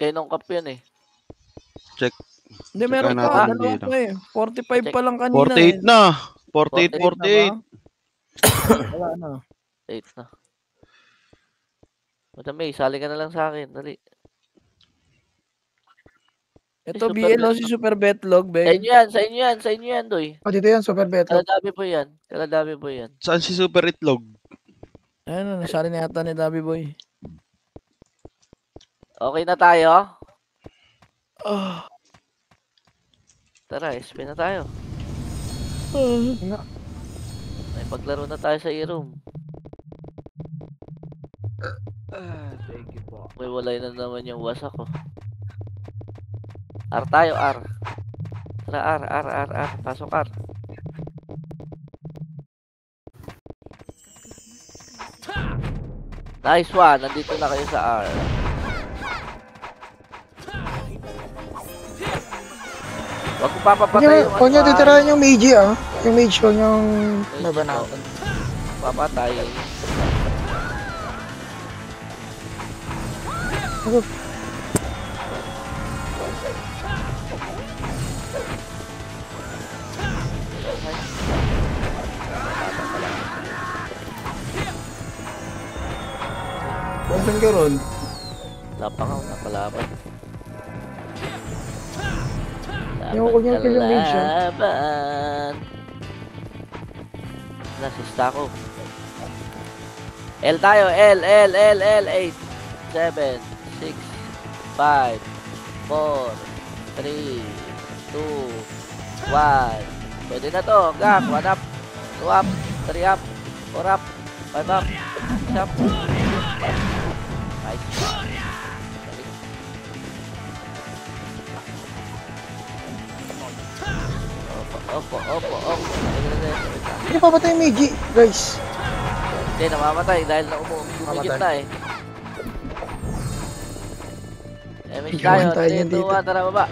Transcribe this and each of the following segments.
Kainong cup yun eh. Check. Hindi, meron natin pa. yung Dalawa dito. pa eh. 45 pa lang kanina 48 eh. na. 48, 48 48. Wala na. 8 na. Madami, sali ka na lang sa akin. Dali. Ito, Super BL o Bet. si Super Betlog, Sa Beng. inyo yan, sa inyo yan, sa inyo yan, Doy. Dito yan, Super Betlog. Kaladabi po yan. Kaladabi po yan. Saan si Super Itlog? Ayun, nasali na yata ni Dabi Boy. Okay na tayo? Ah. Tara, SP na tayo. May paglaro na tayo sa e-room. Thank you po. May walay na naman yung wasak ko. R tayo, R. Tara, R. Pasok, R. Nice one. Nandito na kayo sa R. Huwag ko papapatay yung Huwag niya titirahan yung Meiji Yung Mage ko yung babanatan. Papatay. Saan ka ron? Lapangaw na kalaban. Yung huwag niya kill yung Mage Kalaban. Nasista ko. L tayo. L. 8, 7, 6, 5, 4, 3, 2, 1. Pwede na to. Gak. 1 up. 2 up. 3 up. 4 up. 5 up. 6 up. Nice. Opo. Hindi pa patay yung Meiji, guys. Hindi, namamatay dahil na umigit na eh. MS tayo, Iwan tayo niyan 3, 2, dito. 1, tara baba.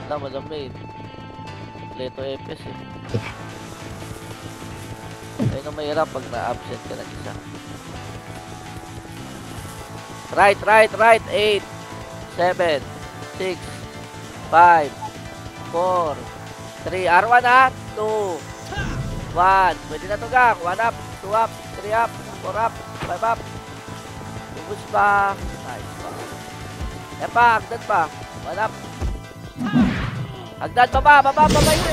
Wala, madami. Leto FS eh. Ayun ang mahirap pag na-absent ka ng isa. Right. 8, 7, 6, 5, 4, 3, R1 ha, 2, 1. Pwede na to gang. 1 up, 2 up, 3 up, 4 up, 5 up. Ubus pa. Nice pa. Yan pa, hagdan pa. 1 up. Hagdan pa ba? Babay nyo.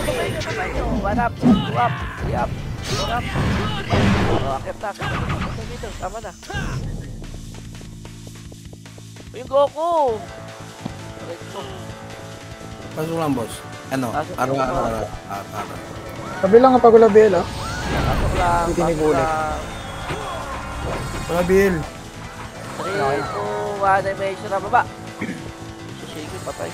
1 up, 2 up, 3 up, 4 up. O, akit na. Dito, tama na. Yung Goku. Correct mo. Pasok lang, boss. Ano? Pasok. Ara. Sabi lang kapag wala BL Pasok lang. Hindi tinibulit. Wala, BL. 3, 2, 1, animation na baba. Sisigi, patay.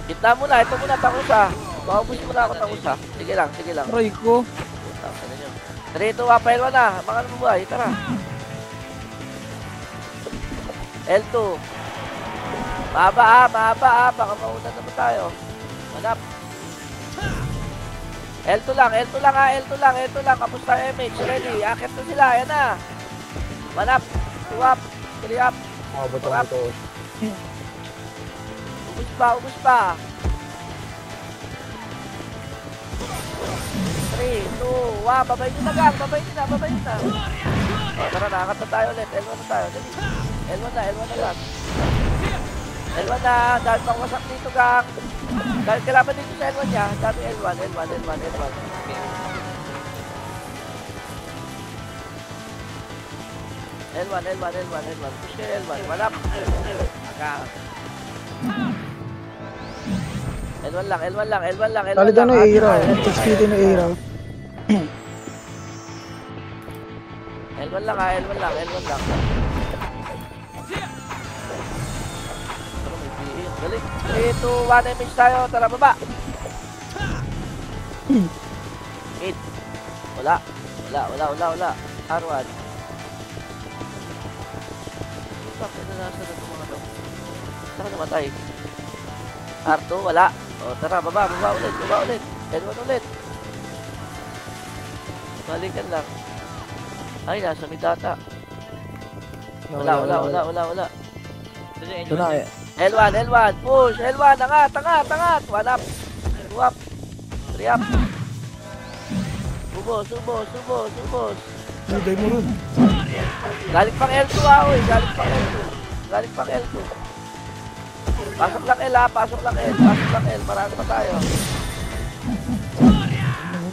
Kita mo na, ito muna, takusa. Maubos mo na ako takusa. Sige lang. Aray ko. Tapos na nyo. 3, 2, 1, pailwa na. Mga nabubuhay, tara. L2. Mahaba. Baka mauna naman tayo. Manap. L2 lang. Kapos tayo MH. Ready. Akit na sila. Ayan na. Manap. 2 up. 3 up. Bato up. Ubus pa. 3, 2, 1. Babay nyo na gang. Babay nyo na. O, tara, nakakat na tayo ulit. L1 na tayo. Dali. L1 na lang. L1 na. Dahil pang wasak dito gang. Dahil kailangan dito sa L1 niya. Dami L1. Push kayo L1. Walap. Gang. L1 lang. Talid na Eira. XPT na Eira. L1 lang. Galing. 3, 2, 1, image tayo. Tara, baba. Mid. Wala. R1. Bakit na nasa na mga to? Saan namatay? R2, wala. O, tara, baba ulit. L1 ulit. Balikan lang. Ay, nasa mid data. Wala. Ito na eh. L1, push, L1, angat. 1 up, 2 up, 3 up. Subos. Day mo ron. Galing pang L2 oy. Galing pang L2. Pasok lang L. Marami pa tayo.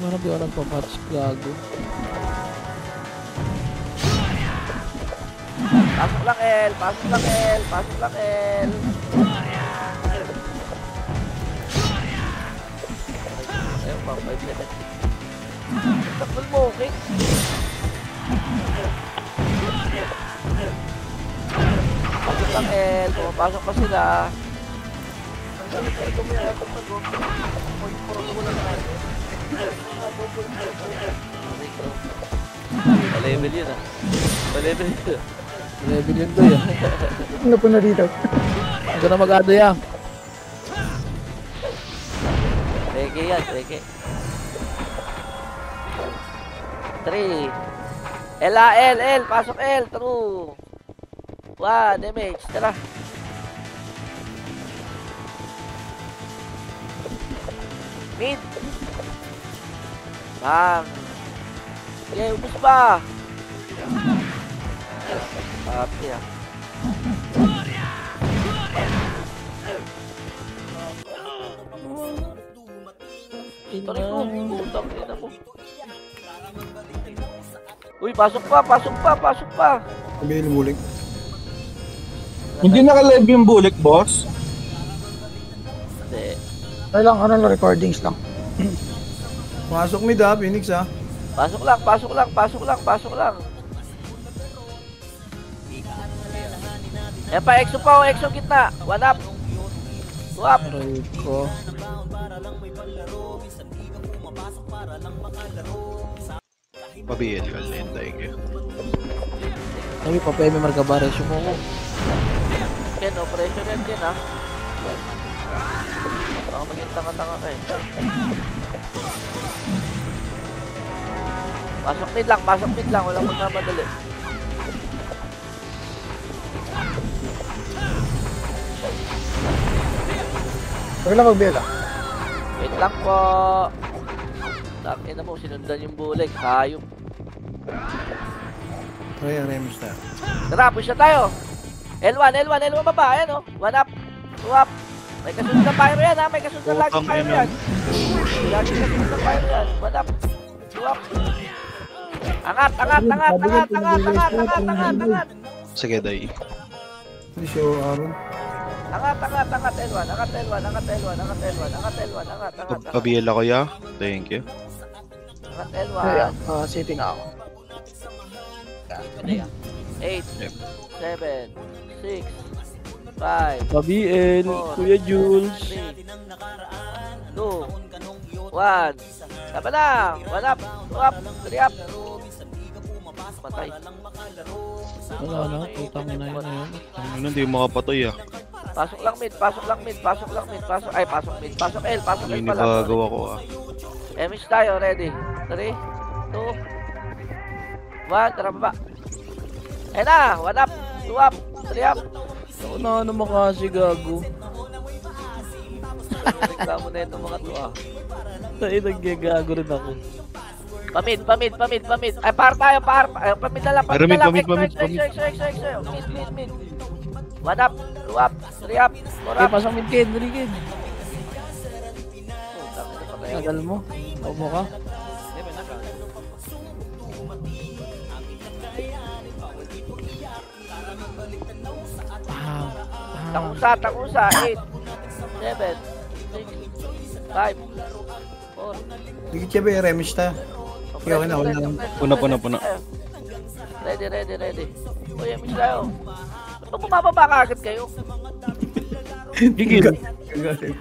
Ano ba yung papatch? Gago. Pasok lang L. Ayun pa, 5 minutes. Takbol mo, okay? Pasok lang L. Pumapasok pa sila. Pa-level yun ah. Level yun to yan. Ano po na dito? Ang ganda mag-ado yan. Rege yan. 3. L. Pasok L. True. 1. Damage. Tara. Mid. Bang. Okay, ubus pa. Happy ah. Tori ko. Putang ina mo. Uy, pasok pa. Sabihin mo ulit. Hindi naka-live yung bulik, boss. Hindi. Ano lang, recordings lang. Pasok mid ha, Phoenix ha. Pasok lang. Exo pa, exo gitna. 1 up. 2 up. Aray ko. Pabiel ka lang, thank you. Sabi pa may markabares yung mo ko. Ken, operation yan din ha. Baka maging tanga-tanga ka eh. Pasok mid lang. Walang magmamadali. Huwag lang magbela. Wait lang po. Takin na mo, sinundan yung bulik. Hayop. Try ang Remus na. Tara, push na tayo. L1 baba. Ayan o. 1 up. 2 up. May kasunod na pyro yan ha. May kasunod na lagi Putang pyro ina. yan. Lagi kasunod na pyro yan. 1 up. 2 up. Angat. Sige, day. Hindi siya Aaron. Angat. L1. Pabiel ako ya. Thank you. Angat Kaya, L1. sitting ako. 8, Yep. 7, 6, 5, Pabiel, Four. Kuya Jules. 3, 2, 1. Tama lang. 1 up. 2 up. 3 up. Patay. Wala na, putang ina yun na yun. Ano, hindi makapatay ah. Pasok lang mid. Pasok mid. Pasok L. Pasok L Hindi pala. nagagawa ko ah. Emish tayo. Ready. 3, 2, 1. Tara baba. Ayan na. 1 up. 2 up. 3 up. Ako na naman kasi gago. Reklamo na itong mga to ah. Tayo naggagago rin ako. Pamid. Ay, tayo. Pamid na lang. Pamid. Exo. Mid. 1 up. 2 up. 3 up. 4 Okay, up. pasok mid Ken, dali Ken. Putang ina, patay ako. Tagal mo. Taubo ka. Takusa. 8, 7, 6, 5, 4. Dikit siya ba yung Remus na? Okay na, wala lang. Puna. Ready. Uy, Emish tayo. Ba't bumababa ka agad kayo? Gigil. Gagaling.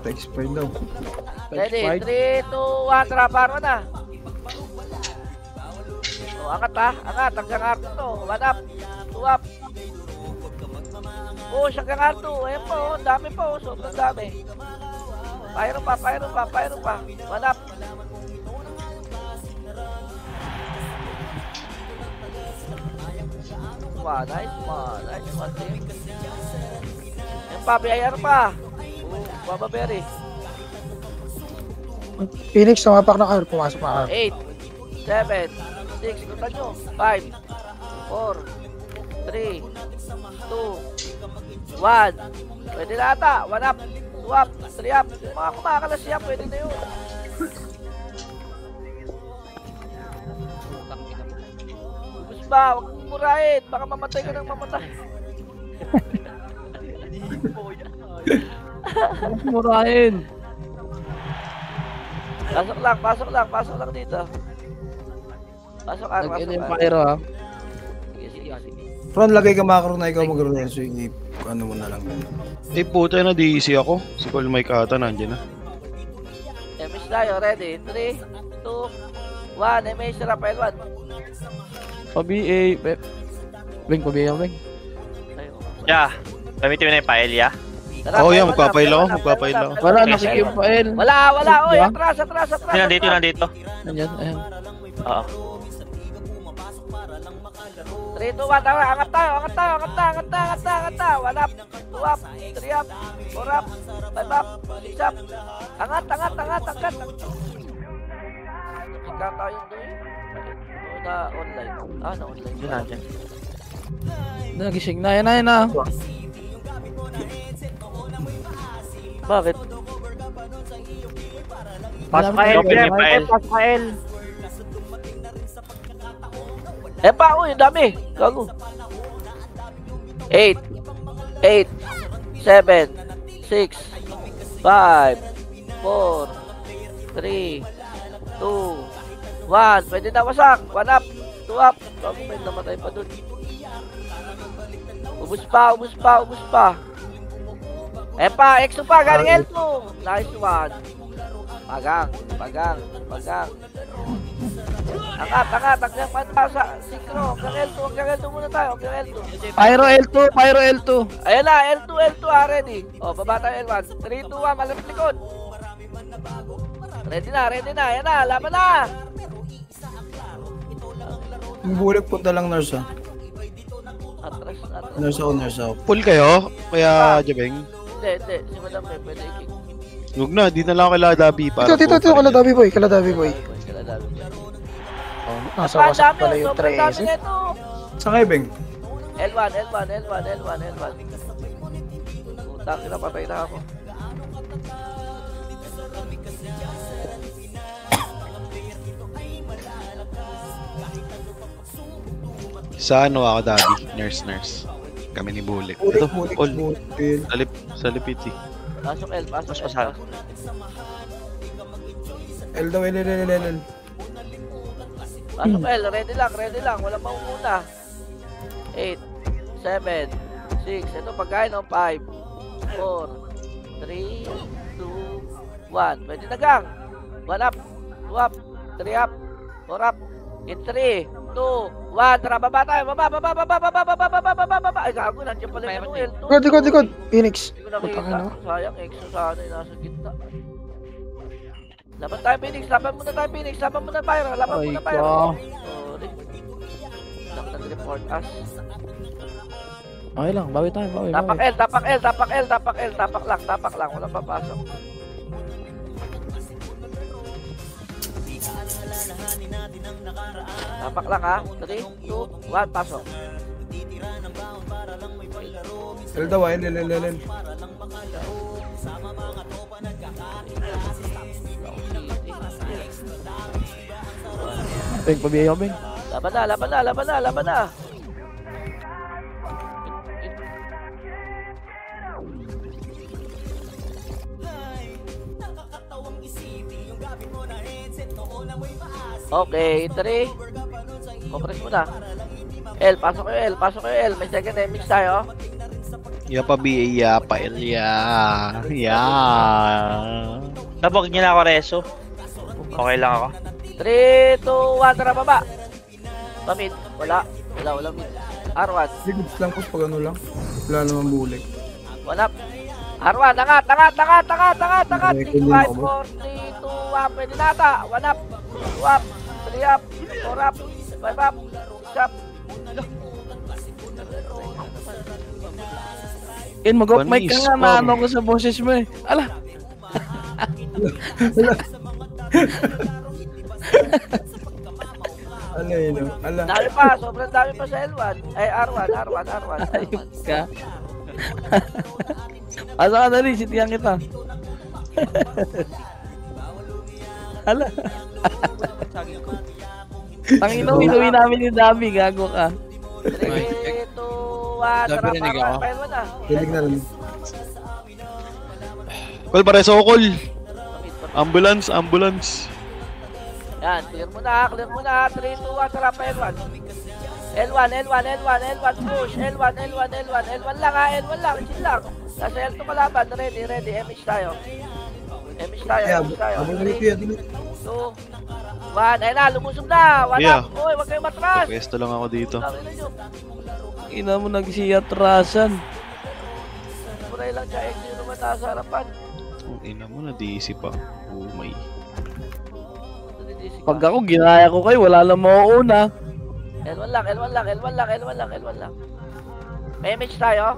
Expert daw. Ready, 3, 2, 1, tara, paro na. Angat ha, hanggang R2 to. 1 up, 2 up. Push hanggang R2. Ayan po, ang dami po, sobrang dami. Pyro pa. 1 up. Nice one, team. Yan pa, BIR pa. Baba Berry. Phoenix, tumapak na kayo. Pumasok na kayo. 8, 7, 6, kutan nyo. 5, 4, 3, 2, 1. Pwede na ata. 1 up, 2 up, 3 up. Yung mga kumakalas yan, pwede na yun. Ubus ba? Huwag mong murahin. Baka mamatay ka ng mamatay. Murahin. Pasok lang dito. Pasok Ar, pasok Nag-in yung Ar. pyro ha. Sige. Ron, lagay ka macro na ikaw mag-relenso. Ano mo na lang. Eh puta na, di easy ako. Si Col Mike ata nandiyan na. MS tayo, ready? 3, 2, 1. MS na Rafael 1. Pa-BA. Beng, pa-BA ako, Beng. Yeah. Gamitin mo na yung file, yeah? Oo, yan, magpapail ako. Wala, nakik yung pael. Wala. Oy, Diba? atras. Yun nandito. Nandyan, ayan. Oo. 3, 2, 1. Tara, angat tayo. 1 up, 2 up, 3 up, 4 up, 5 up, 6 up. Angat. Ika tayo doon. Na online. Na online. Yun nandiyan. Nagising na, yan na. Bakit? Pasok ka, open yung file. Pa, uy, dami. Gago. 8, 7, 6, 5, 4, 3, 2, 1. Pwede na wasak. 1 up, 2 up. May namatay pa dun. Ubus pa. Pa, exo pa. Galing L2. Nice one. Pagang. Angat. Hanggang pantasa. Sikro. Hanggang L2 muna tayo. Pyro L2. Ayan na. L2 ready. O, baba tayo L1. 3, 2, 1. Malapit likod. Ready na. Ayan na. Laban na. Yung bulik punta lang nurse ha. Atras. Nurse ako. Full kayo? Kaya Jabeng? Hindi. Si Madam May pwede i-kick. Huwag na, di na lang kay Ladabi para Dito, kaladabi boy. Kaladabi. Nasa wasak pala yung 13. Sa kayo, Beng? L1. Utang, pinapatay na ako. Sa ano ako, Dabi? Nurse. Kami ni Bulik. Ito, all. Sa lipiti. Pasok L. L daw, L. Pasok L. Ready lang. Walang maunguna. 8, 7, 6. Ito pagkain ng 5, 4, 3, 2, 1. Pwede na gang. 1 up, 2 up, 3 up, 4 up. In 3, 2, 1. Tara, baba tayo. Baba. Ay, gago. Nandiyan pala yung L2. Likod. Phoenix. Hindi ko nakita. Putang ina. Sayang, exo sana yung nasa gitna. Laban tayo, Phoenix. Laban muna Pyro. Sorry. Nag-report us. Okay lang, bawi tayo. Tapak lang. Walang papasok. Tapak lang ha. 3, 2, 1, pasok. L daw, L. Beng, pa-BA ako, Beng. Laban na. Okay, 3. Compress mo na. L, pasok kayo L. May second damage tayo. Yapa BA, yapa L, Nabog niya na ako, Reso. Okay lang ako. 3, 2, 1, tara baba. Pamid, wala mid. R1, Ligods lang po pag ano lang. Wala naman bulik. 1 up. R1, angat. 5, 4, 3, 2, 1, pwede na ata. 1 up, 2 up, 3 up, 4 up, 5 up, 6 up. Ken, mag-off mic ka Panis, nga, Pam. naano ko sa boses mo eh. Ala, Ano yun? Ala. Dami pa, sobrang dami pa sa L1. Ay, R1. ayop ka. Asa ka na rin, sitiyan kita. Ala. Tangina, inuwi namin yung dami, gago ka. 3, 2, 1, tara, Narinig ako. pa L1 na. Pinig na lang. Call, pareso ko, call. Ambulance, ambulance. Yan, clear mo na. 3, 2, 1, tara, pa L1. L1, push. L1 lang ha, L1 lang, chill lang. Nasa L2 kalaban, ready. MH tayo. Abang na ito yan. 2, 1, ayun na, lumusog na. Yeah. Uy, wag kayong matras. Pwesto lang ako dito. Ina mo nagsiyatrasan. Puray lang siya, X yung naman nasa harapan. Ang ina mo na DC pa. Oh my. Pag ako ginaya ko kayo, wala lang mauuna. L1 lang. May image tayo.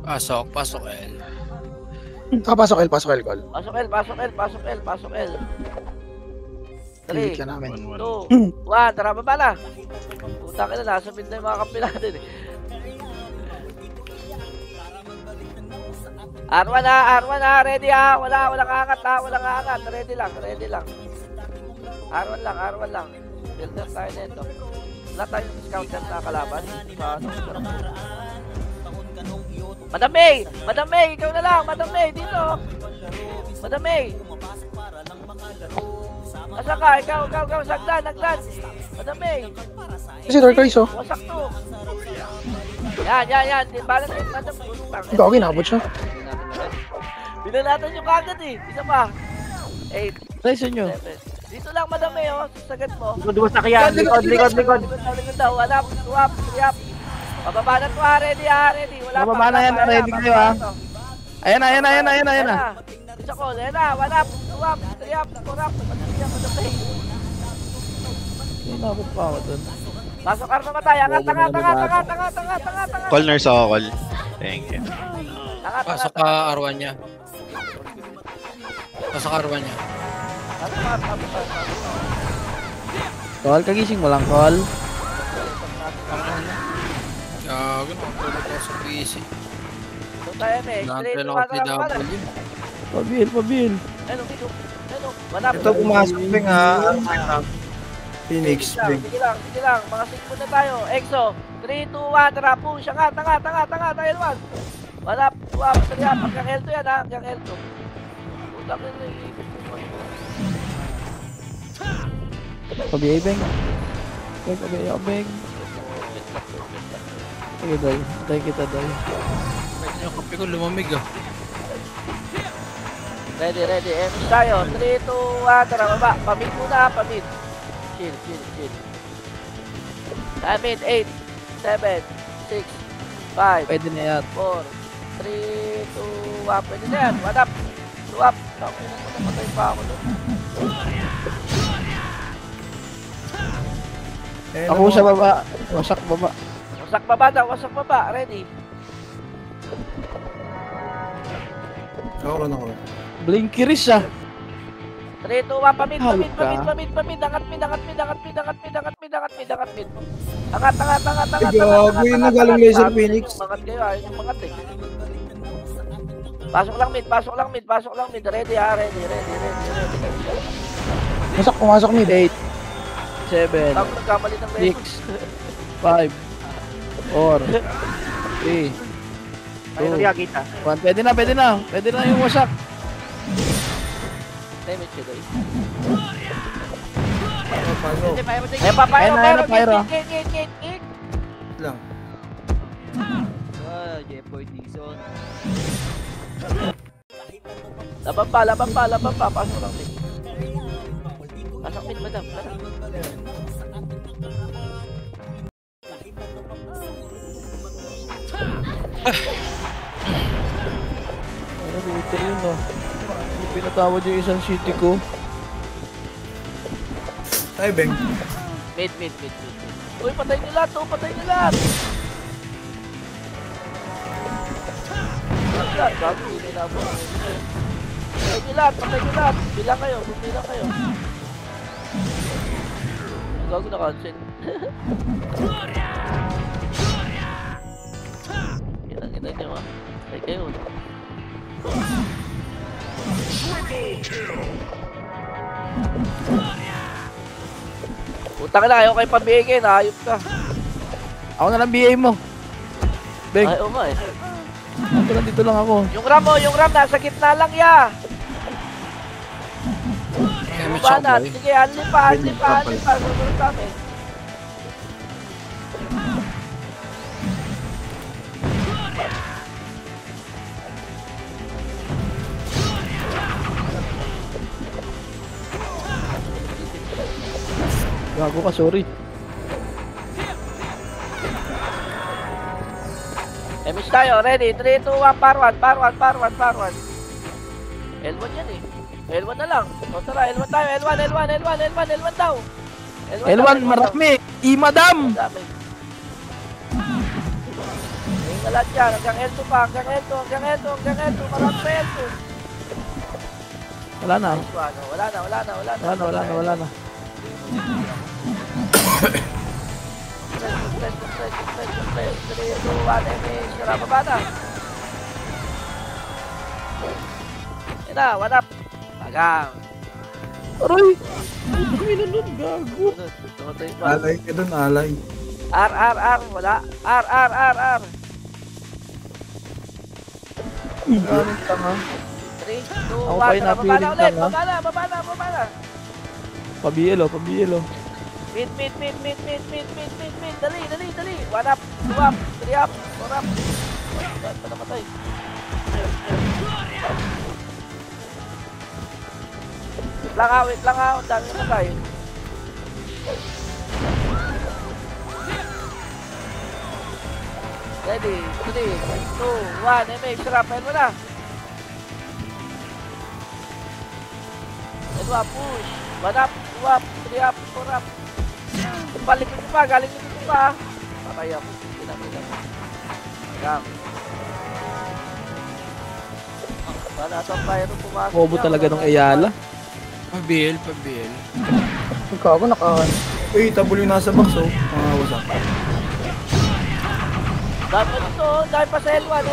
Pasok L. Pasok L, call. Pasok L. Hindi 3, ka namin. 2, 1, tara baba na. Puta ka na, nasa mid na yung mga kampi natin eh. R1 ha, ready ha. Walang angat ha, Ready lang. R1 lang. Builder tayo nito. Wala tayong counter na kalaban. Madam May, ikaw na lang. Madam May, dito. Madam May. Asa ka? Ikaw, sagdan. Madam May. Kasi Turquoise, oh. Wasak to. Yan. Balance yun, Madam. Ikaw, kinabot siya. Binalatan yung kagad eh. Isa pa. 8, Reso nyo. 7. Dito lang, Madam May, oh. Sagad mo. Likod sa kaya. Likod. Likod daw. Wala. Tuwap. Triap. Pababa na to ha. Ready. Wala pa. Pababa na yan, ready kayo, ha? Ayan na. Isa ko. Ayan na. Wala. Tuwap. Triap. Kurap. Madam May. Inabot pa ako dun. Pasok arma matay. Angat. Tanga. Call, nurse ako, call. Thank you. Pasok ka R1 niya. Call, kagising mo lang, call. Gago, nakapulot ako sa PC. Ito tayo, May. Nantay lang ako PW. Pabil. Ano. Wala. Ito pumasok Beng ha. Phoenix Beng. Sige lang. Mga 6 na tayo. EXO. 3, 2, 1. Tara, push. Angat. Tayo 1. Wala. Tuwap. Triap. Hanggang L2 yan ha. Hanggang L2. Putak na iibig mo. Pabiyay, Beng. Sige, Day. Day kita, Day. Yung kape ko lumamig ah. Ready. MS tayo. 3, 2, 1. Tara, baba. Pamid muna. Chill. Mid. 8, 7, 6, 5, Pwede na yan. 4, 3, 2, 1. Pwede na yan. One up. 2 up. Namatay pa ako doon. Ako sa baba. Wasak baba. Wasak baba. Ready. Ako. Blinkiris ah. 3, 2, 1. Pamid. Halika. Angat mid. Angat. Gago yun na galing laser Phoenix. Mangat kayo. Ayun yung mangat eh. Pasok lang mid. Ready ha. Ready. Pumasok mid. 8, 7, Tapos nagkamali ng 6, 5, 4, 3, Ayun, nakikita. 1. Pwede na yung wasak. damage siya doon. Paano? Ay, papayro. Ayun na, pyro. Gate. Lang. Laban pa. Pasok lang mid. Madam. Ano, bitter yun oh. Yung pinatawad yung isang city ko. Ay Beng. Mid. Uy, patay nyo lahat, oh, patay nyo lahat. Gago, hindi na po. Patay nyo lahat, patay nyo lahat. Bilang kayo, bilang kayo. Gago na cancel. Kita nyo ah. Patay kayo. Utang na, ayaw kayo pabigin, ayop ka. Ako na lang BA mo. Beng, Ayaw nga eh. dito lang ako. Yung ram, nasa gitna lang ya. May Baba na, boy. sige, hanli pa. Susunod kami. Gago ka, sorry. Miss tayo, ready? 3, 2, 1, par 1. L1 yan eh. L1 na lang. O tara, L1 tayo. L1 daw. L1, marami. Madam. Dami. Ngayon na lahat yan. Hanggang L2 pa. Hanggang L2. Marami pa L2. Wala na. Wala na. Press. 3, 2, 1, MS. Tara, baba na. Yan na, one up. Pagang. Aray! Dumi na nun, gago. Tumatay pa. Alay ka dun, alay. R. Wala. R. Galing tanga. 3, 2, 1. Ako pa yung Baba na napiling ulit. tanga. Baba na. Pabielo. Mid. Dali. 1 up, 2 up, 3 up, 4 up. Saan pa namatay? Wait lang ha. Ang dami namatay. Ready, 3, 2, 1. MH, sarap. Ayan mo na. Ayan mo, push. 1 up, 2 up, 3 up, 4 up. Balik nito pa, galing nito pa. Patay ako. Pinamila mo. Hanggang. Wala itong fire pumasok. Bobo talaga ng Ayala. Pabil. Ikaw ako nakahan. Uy, tabol yung nasa box, oh. Mga wasak. Dami nito, dahil pa sa L1.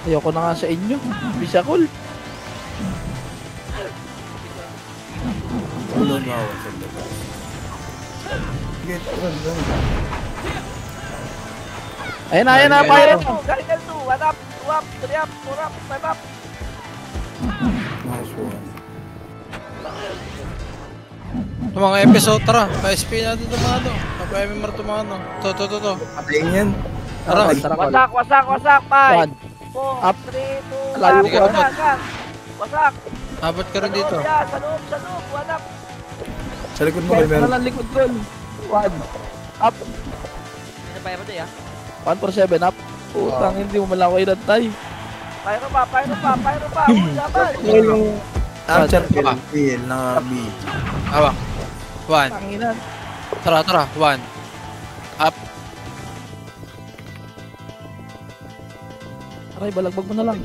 Ayoko na nga sa inyo. Bisakol. Ulo na ako. Sige, run. Ayan na, pirate. Galing L2, 1 up, 2 up, 3 up, 4 up, 5 up. Nice one. Yung mga episode, tara. Pa-SP natin ito mga ano. Pa-MMR ito mga ano. To. Patayin yan. Tara. Wasak, 5, 4, Up. 3, 2, 1. Layo ka. Wasak. Abot ka rin dito. Sa loob, 1 up. Sa likod mo, Kaya meron. na lang likod ko. 1. Up. Ano pa yun ya? 1 for 7 up. Putang, hindi mo malako inantay. Pyro pa. Uy, laban. Yung archer kill na B. Hawak. 1. Tanginan. Tara. 1. Up. Aray, balagbag mo na lang.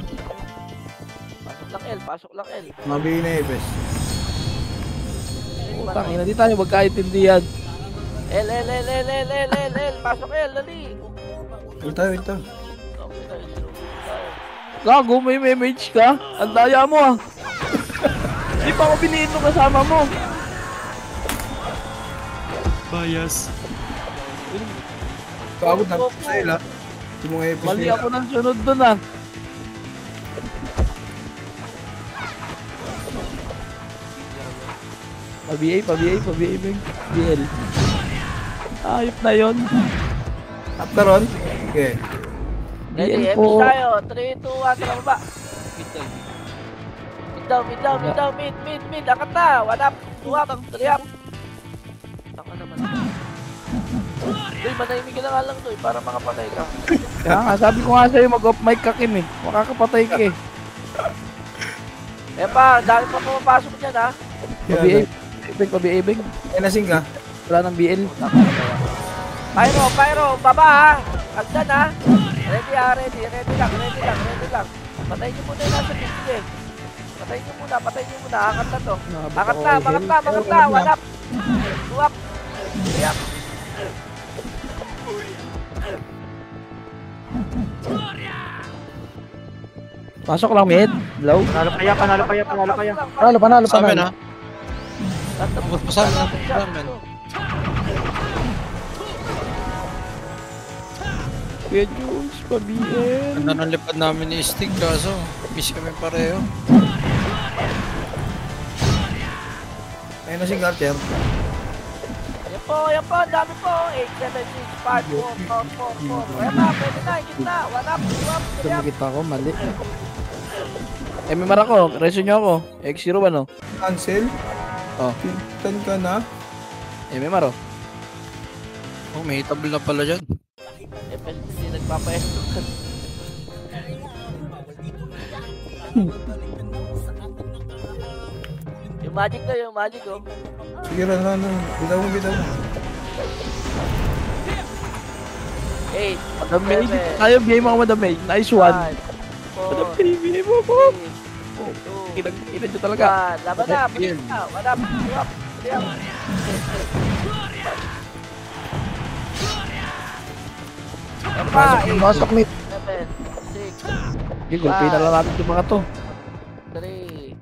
Pasok lang L. Mga B na Epes. Putang ina, di tayo magkaintindihan. L. Pasok L, dali. Wait tayo. Okay tayo, Gago, may message ka? Ang daya mo ah. Di pa ako biniin nung kasama mo. Pagod na sa ila. Yung mga Epes Mali nila. ako ng sunod dun ah. Pa-BA, Beng. BL. Ayop na yon. After ron? Okay. Ready, BL MS po. tayo. 3, 2, 1, tara baba. Mid down, mid. Angkat na. 1 up, 2 up, 3 up. Taka naman. Uy, manahimik ka na nga lang to eh, para makapatay ka. Kaya nga, sabi ko nga sa'yo, mag-off mic ka Kim eh. Makakapatay ka eh. Eh pa, dahil pa pumapasok dyan ha. Pa-BA, Beng. Ay, nasing ka. Wala nang BL. Pyro, baba ha. Agdan ha. Ready ha, ready lang. Patayin nyo muna yung nasa picture. Patayin nyo muna. Angat na to. Angat na. Walap. Tuwap. Yap. Pasok lang mid. Low. Panalo kaya. Panalo. Sa amin ha. Sa amin. Kuya Jules, pa-BL. Ganda ng lipad namin ni Stig kaso miss kami pareho. Ayun na si Garcher. Yan po, ang dami po. 8, 7, 6, 5, 4. Ayan na, pwede na, gitna. Walap, tuwap, yap. Tumikita ako, mali. MMR ako, reso nyo ako. X0 ano? Cancel? Oh. Pintan ka na? MMR oh. Oh, may table na pala dyan. Hindi nagpapaesto. Yung magic oh. Sige, run. Bitaw mo. 8, Madamage. Tayo, bigay mo ako madamage. Nice one. 5, 4, Madamage, bigay mo ako. 3, 2, Ilan nyo talaga. laban na, bilis na. Walap, tuwap, yap. Pasok mid. 7, 6, Okay, gulpin na lang natin itong mga to. 3,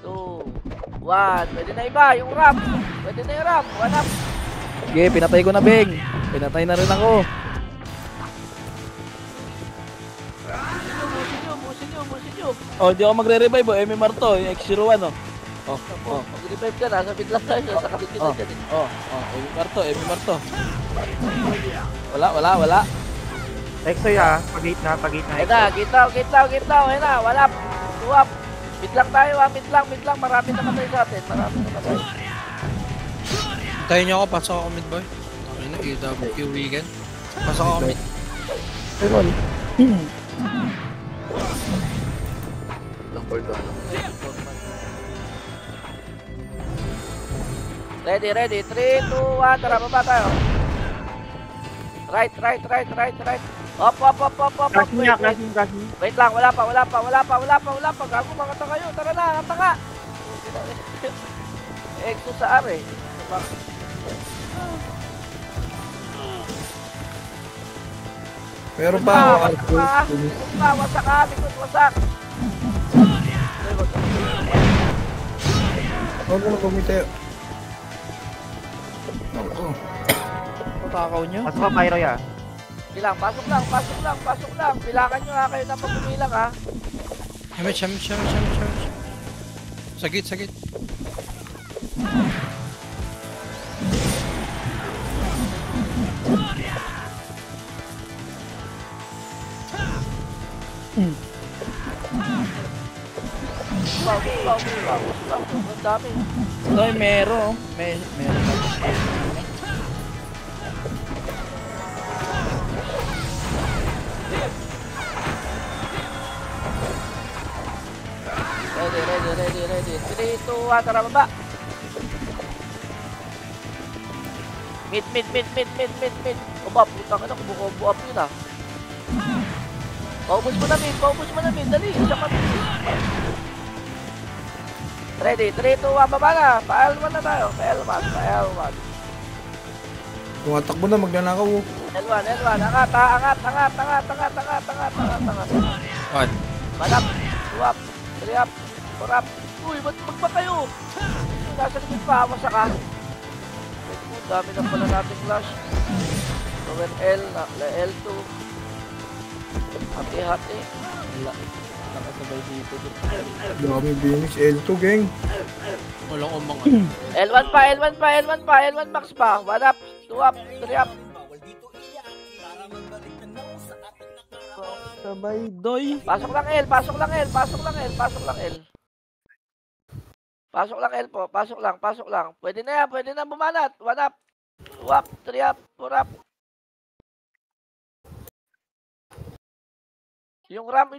2, 1. Pwede na iba, yung ram. Walap. Sige, pinatay ko na, Beng. Pinatay na rin ako. Busin nyo. Oh, di ako magre-revive. Oh, MMR to. Yung X01, oh. Oh. Mag-revive ka, nasa mid lang tayo. Sa kapit kita dyan. MMR to. Wala. Exoy ah. Pag-gate na. Ayun na, gitlaw. Ayun na, walap. Tuwap. Mid lang tayo ha, mid lang. Marami namatay sa atin. Tayo niyo ako, pasok ako mid boy. Okay na, EWQ weekend. Pasok ako mid. Ready. 3, 2, 1. Tara, baba tayo. Right. Op. Wait lang, wala pa. Gago, mga tanga kayo. Tara na, ang tanga. Exo sa are. Pero pa, wasak. huwag mo na kumite. Patakaw nyo. Pasok ka, Pyro ya. Bilang, pasok lang. Bilangan nyo ha, kayo na pagkumilang ha. Hamit. Sagit. Ang dami. Ito ay meron. Meron. Ready. 3, 2, 1, tara baba. Mid. Oba, puta ka na, kumukombo up yun ah. Paubos mo na mid, dali, isa pa. Ready, 3, 2, 1, baba na. Pa-L1 na tayo, pa-L1. Tumatakbo na, magnanakaw. L1, angat. One. Manap, 2 up, 3 up, 4 up. Uy, ba't magpa kayo? Nasa likod pa, masa ka. Dami na pala natin flash. Lower L, L2. Hati-hati. Nakasabay dito. Dami Phoenix, L2 gang. Walang umang. L1 max pa. 1 up, 2 up, 3 up. Sabay doy. Pasok lang L. Pasok lang. Pwede na bumanat. 1 up, 2 up, 3 up, 4 up. Yung ram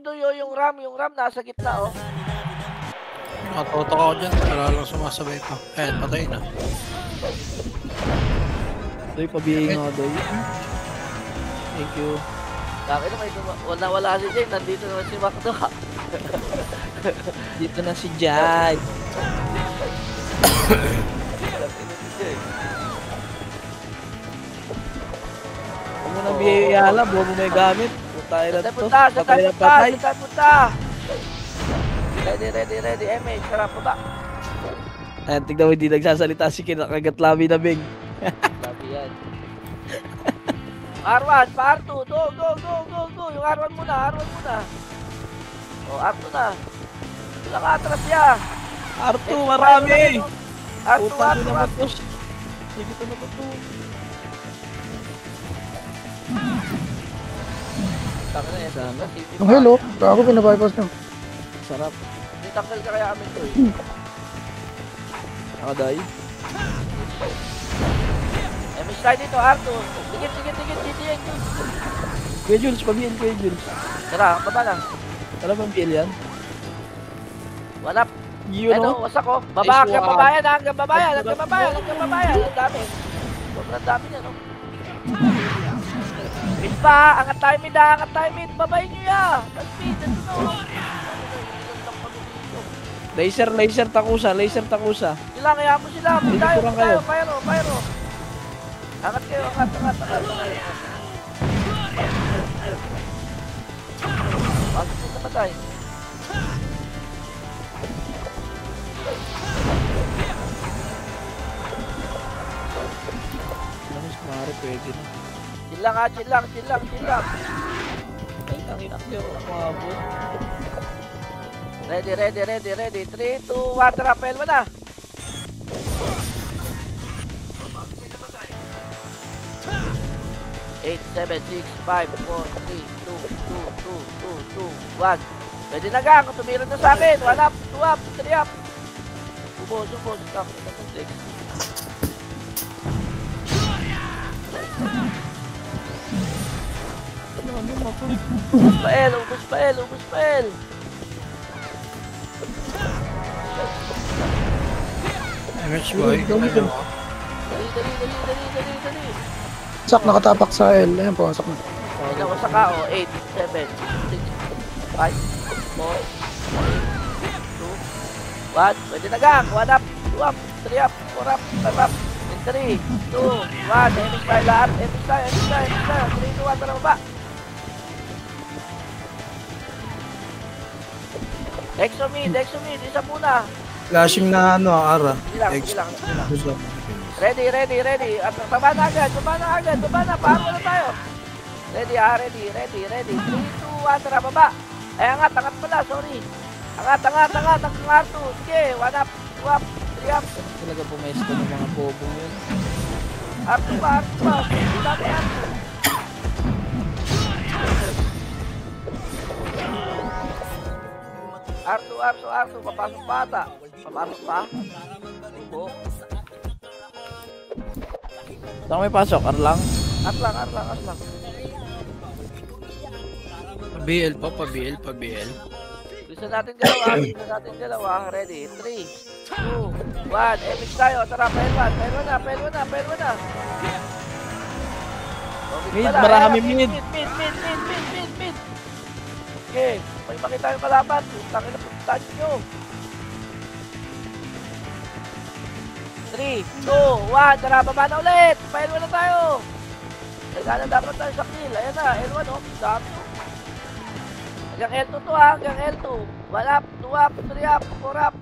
nasa gitna oh. Nakatotok ako dyan. Wala lang sumasabay pa. Ayan, patay na. Doy, pabiyay nga, Doy. Thank you. Bakit naman wala si Jay, nandito naman si Macdo. Dito na si Jai. Huwag mo nang biyayala, buo mo may gamit. Putay na to. Punta, Patay na patay. punta. Ready, MH, sarap pa ba? Ayan, tignan mo, hindi nagsasalita si kinakagat labi na Bing. Sabi yan. R1, pa R2, go. Yung R1 muna. O, R2 na. Wala ka atras niya. R2, marami! R2, Putang R2, ina mo R2. to. Sige, ito na ba to? Tangina yan. Sana. Ang hello, ako pinabypass nyo. Sarap. Hindi tanggal ka kaya amin to eh. Nakaday. MH tayo dito, R2. Tigit, GTN. Kuya Jules, pabiyal, Kuya Jules. Tara, baba lang. Alam mo ang biyal yan? Wala. Yun Ano, o. wasak ko. Baba, Nice hanggang one. babayan, hanggang babayan. Ang dami. Sobrang dami niya, no? Mid pa, angat tayo mid. Babayin niyo ya. Speed, ito no. Laser takusa. Sila, kaya mo sila. Mid tayo, Kurang kayo. Pyro. Angat kayo, angat. Pasok mo sa patay. Alam mo, kumari pwede na. Chill lang. Ay, tangin ako yung kumabot. Ready. 3, 2, 1, rappel mo na. Eight, 7, 6, 5, 4, 3, 2, 1. Pwede na gang, tumira na sa akin. 1 up, 2 up, 3 up. Ubos. Stop. 6. Ubos pa el. MH boy. Dali. Sak, nakatapak sa L. Ayan po, sak na. Ilang sa ka, 8, 7, 6, 5, 4, 2, 1. Pwede na gang, 1 up, 2 up, 3 up, 4 up, 5 up. 3, 2, 1. Emix tayo lahat. Emix tayo. 3, 2, 1. Tara baba. Exomid. Isa muna. Flashing na ano, Ara. Sige lang. Ready. At baba na agad. Baba na. Paro na tayo. Ready. 3, 2, 1. Tara baba. Ay, angat pala. Sorry. Angat. Ang R2. Sige. 1 up, 2 up, 3 up. Talaga pumesto ng mga bobong yun. R2 pa. Dami R2. R2. Papasok pa ata. Papasok pa. Ibo. Saan may pasok? Arlang? Arlang. Pa-BL. Gusto natin dalawa. Ready? 3, 2, 1. MX tayo. Tara, pail na. Mid, marami mid. Mid. Okay, may makita yung kalaban. Tangin na puntaan nyo. 3, 2, 1. Tara, baba na ulit. Pail na tayo. Kailangan dapat tayo sa kill. Ayan na, L1 oh. Dami oh. Hanggang L2 to ha, hanggang L2. 1 up, 2 up, 3 up, 4 up.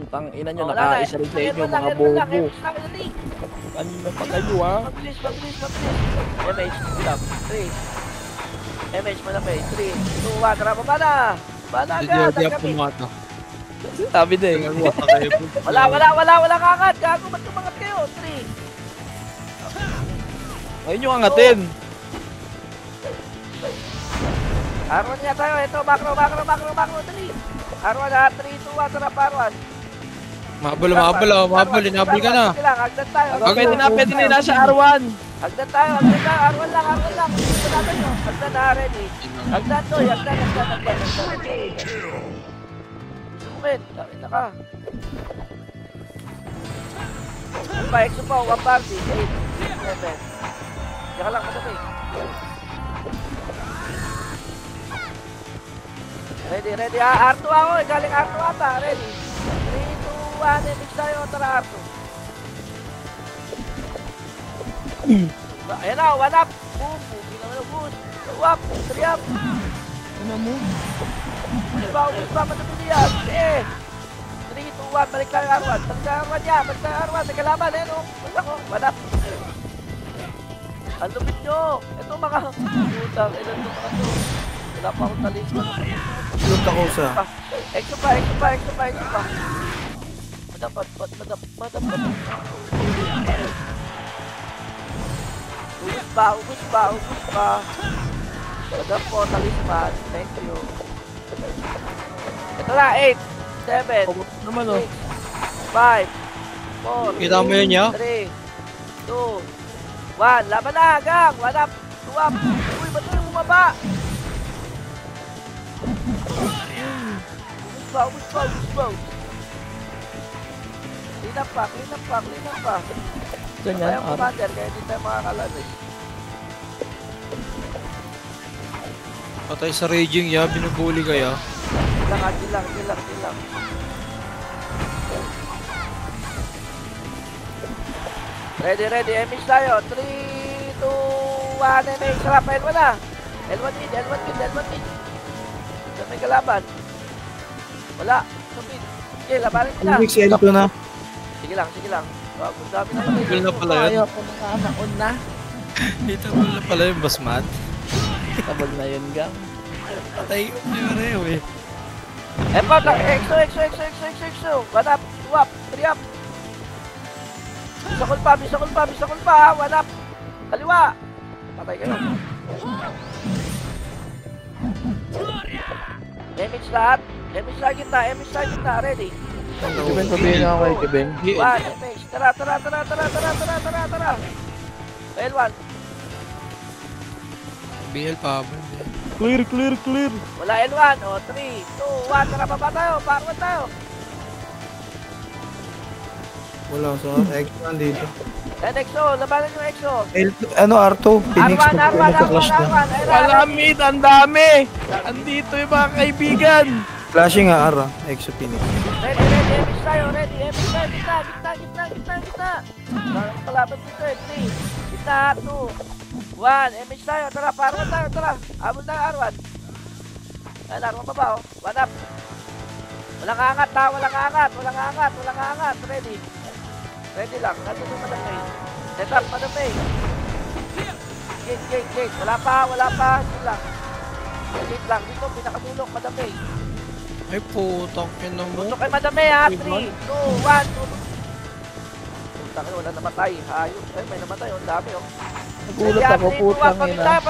Tang ina nyo, nakaisa rin sa inyo, mga bobo. Kanina pa kayo ha. Mabilis. MH, stop. 3. MH, malapit. 3, 2, 1. Tara, baba na. Agad. Hindi ako pumato. Sabi din. Wala kakat. Gago, ba't kumangat kayo? 3. Ngayon yung angatin. R1 niya tayo. Ito, macro. Dali. R1 ha. 3, 2, 1. Tara, R1. Mabul. Inabol ka na. Hagdan tayo. Pwede na yung nasa R1. Hagdan tayo. R1 lang. Gusto natin nyo. Hagdan na, ready. Hagdan to. Hagdan. Sumin. Dami na ka. Ano pa, exo pa, 1 party. 8, 7. Diyan ka lang, madami. Ready ha? R2 ako eh, galing R2 ata. Ready? 3, 2, 1, mix tayo. Tara, R2. Ayan na, 1 up. Boom, boom, boost. 2 up, 3 up. Ano mo? Ubus pa, madami niyan. 3, 2, 1, balik tayo R1. Balik tayo R1 niya, balik tayo R1. Nagkalaban, eh no? Basta ko, 1 up. Ang lupit nyo. Ito mga putang, ilan ito mga to. Wala pa akong talis. Lunta ko sa. Exo pa. Madapat. Ubus pa. Madap po, talisman. Thank you. Ito na, 8, 7, Naman oh. 5, 4, Kita mo yun, ya? 3, 2, 1. Laban na, gang. 1 up, 2 up. Uy, ba't yung bumaba? Ubus pa. Clean up pa. Diyan yan, Kaya R. commander, kaya hindi tayo makakalan. Patay sa raging ya, binubuli ka ya. Chill lang. Ready, MH tayo. 3, 2, 1, MH. Sarap, L1 na. L1 mid. Saan may kalaban? Wala. Sumid. Okay, labanin nila. Mix L2 na. Sige lang. Wag, ang dami naman. Tigil na pala yun. Ayaw ko nakanaon na. Dito na pala yung basmat. Tabag na yun, gang. Patay ko na yung reo eh. Epo, exo. 1 up, 2 up, 3 up. Bisa kulpa. 1 up. Kaliwa. Patay kayo. Damage lahat gitna. Ready? Kibeng, sabihin na ako kay Kibeng. 1, damage. Tara. L1. BL pa ba? Clear. Wala L1. O, 3, 2, 1. Tara, baba tayo. Backward tayo. Wala sa X1 dito. And EXO. Labanan yung EXO. L2, R2. Phoenix. R1. Magka-clash na. Wala mid, ang dami! Andito yung mga kaibigan! Flashing nga, R. Exo Phoenix. Ready. Damage tayo. Ready. Gitna. Parang kalaban dito eh. 3. Gitna. 2. 1. Damage tayo. Tara, parang tayo. Tara. Abot na R1. Ayan, R1 baba oh. 1 up. Walang angat. Ready lang. Nandun yung madamay. Set up, madamay. Gate. Wala pa. Yun lang. Gate lang. Dito, pinakadulok, madamay. Ay putang ina mo. Tutok kay madamay ha. 3, 2, 1. Putang ina, wala namatay. Hayop. Ay, may namatay. Ang dami oh. Nagulat ako, putang ina.